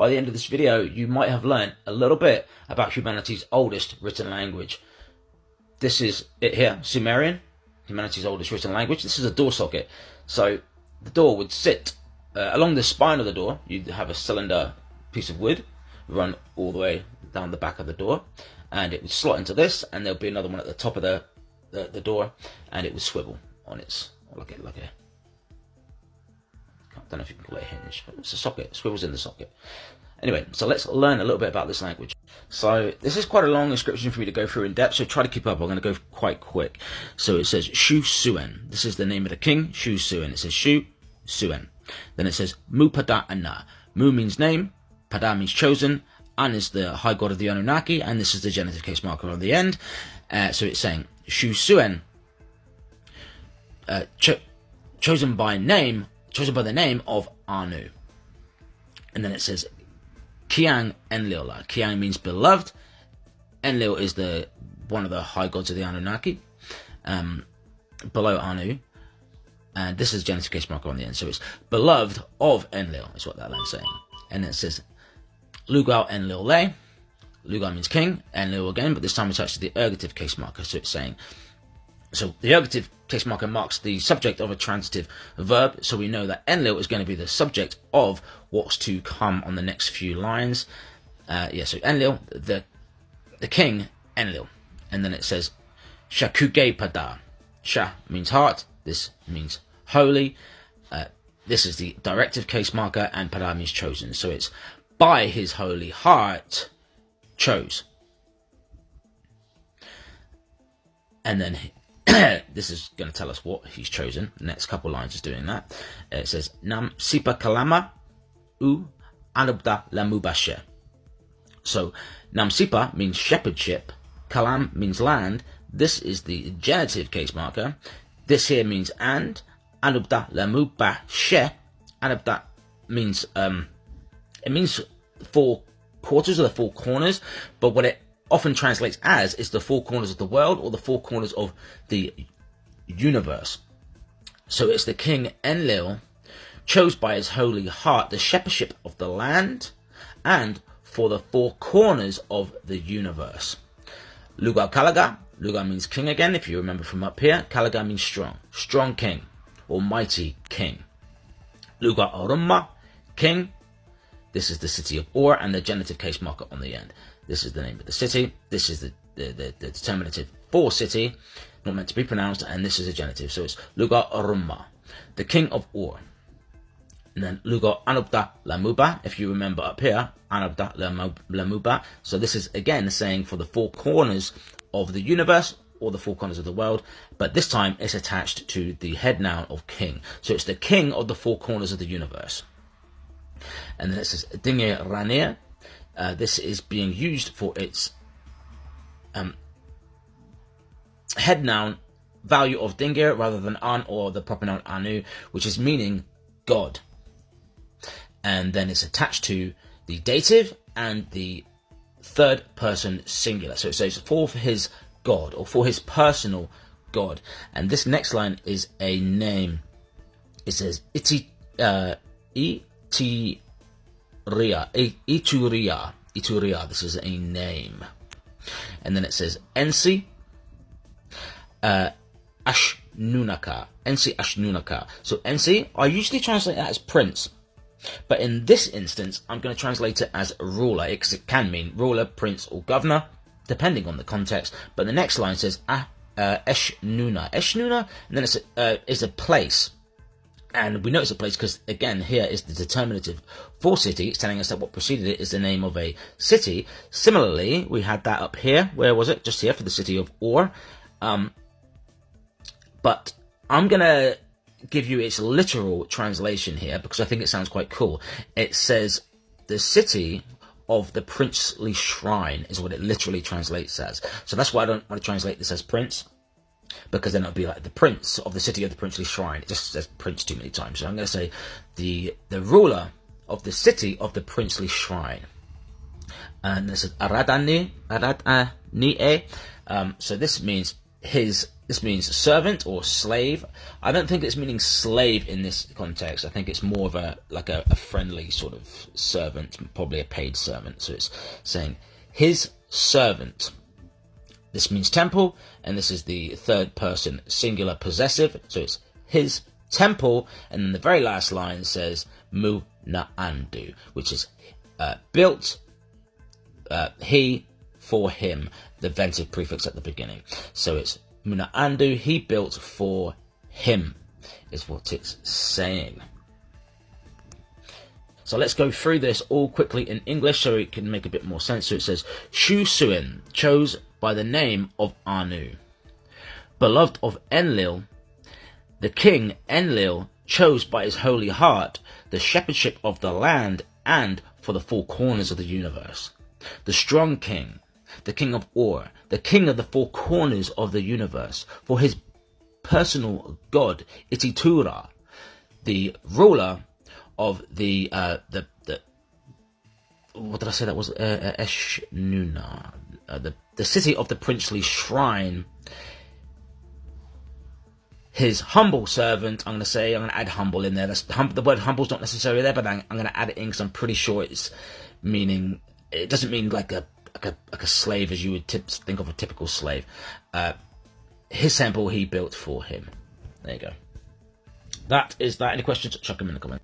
by the end of this video, you might have learned a little bit about humanity's oldest written language. This is it here, Sumerian, humanity's oldest written language. This is a door socket. So the door would sit along the spine of the door. You'd have a cylinder piece of wood run all the way down the back of the door, and it would slot into this, and there'll be another one at the top of the door, and it would swivel on its like a I don't know if you can call it a hinge, but it's a socket. It swivels in the socket. Anyway, so let's learn a little bit about this language. So this is quite a long inscription for me to go through in depth, so try to keep up. I'm going to go quite quick. So it says Shu Suen. This is the name of the king, Shu Suen. It says Shu Suen. Then it says Mu Pada Anna. Mu means name, Pada means chosen, An is the high god of the Anunnaki, and this is the genitive case marker on the end. So it's saying Shu Suen, chosen by the name of Anu. And then it says Kiang Enlil. Kiang means beloved. Enlil is one of the high gods of the Anunnaki, below Anu. And this is genitive case marker on the end. So it's beloved of Enlil, is what that line's saying. And then it says Lugal Enlil Le. Lugal means king, Enlil again, but this time it's actually the ergative case marker. So it's saying, so the ergative case marker marks the subject of a transitive verb, so we know that Enlil is going to be the subject of what's to come on the next few lines. So Enlil, the king, Enlil. And then it says Shakuge Pada. Sha means heart, this means holy. This is the directive case marker, and Pada means chosen. So it's by his holy heart chose. And then this is going to tell us what he's chosen. The next couple lines is doing that. It says Nam Sipa Kalama U Anubda Lamubashe. So Nam Sipa means shepherdship, Kalam means land. This is the genitive case marker. This here means and. Anubda Lamubashe. Anubda means it means four quarters or the four corners, but what it often translates as is the four corners of the world or the four corners of the universe. So it's the king Enlil chose by his holy heart the shepherdship of the land and for the four corners of the universe. Lugal Kalaga. Lugal means king again, if you remember from up here. Kalaga means strong. Strong king or mighty king. Lugal Orumma, king. This is the city of Ur, and the genitive case marker on the end. This is the name of the city. This is the determinative for city, not meant to be pronounced, and this is a genitive. So it's Lugar Orumma, the king of Ur. And then Lugar Anubda Lamuba, if you remember up here, Anubda Lamuba. So this is again saying for the four corners of the universe or the four corners of the world, but this time it's attached to the head noun of king. So it's the king of the four corners of the universe. And then it says Dinge Ranir. This is being used for its head noun value of Dingir rather than An or the proper noun Anu, which is meaning God. And then it's attached to the dative and the third person singular. So it says for his God or for his personal God. And this next line is a name. It says Ituria. This is a name. And then it says Ensi Ashnunaka. Ensi Ashnunaka. So Ensi, I usually translate that as prince. But in this instance, I'm going to translate it as ruler, because it can mean ruler, prince, or governor, depending on the context. But the next line says Eshnuna. Eshnuna, and then it's a place. And we know it's a place because, again, here is the determinative for city. It's telling us that what preceded it is the name of a city. Similarly, we had that up here. Where was it? Just here for the city of Ur. But I'm going to give you its literal translation here because I think it sounds quite cool. It says the city of the princely shrine is what it literally translates as. So that's why I don't want to translate this as prince, because then it'll be like the prince of the city of the princely shrine. It just says prince too many times. So I'm going to say the ruler of the city of the princely shrine. And this is Aradani. So this means his This means servant or slave. I don't think it's meaning slave in this context. I think it's more of a friendly sort of servant, probably a paid servant. So it's saying his servant. This means temple, and this is the third person singular possessive. So it's his temple, and then the very last line says mu na'andu, which is built he for him, the ventive prefix at the beginning. So it's Muna Andu, he built for him, is what it's saying. So let's go through this all quickly in English so it can make a bit more sense. So it says, Shu Suin chose by the name of Anu, beloved of Enlil, the king Enlil chose by his holy heart the shepherdship of the land and for the four corners of the universe. The strong king, the king of Ur, the king of the four corners of the universe, for his personal god Ititura, the ruler of the what did I say that was? Eshnuna, the city of the princely shrine. His humble servant, I'm going to add humble in there. The word humble's not necessarily there, but I'm going to add it in because I'm pretty sure it's meaning, it doesn't mean like a slave as you would think of a typical slave. His temple he built for him. There you go. That is that. Any questions? Chuck them in the comments.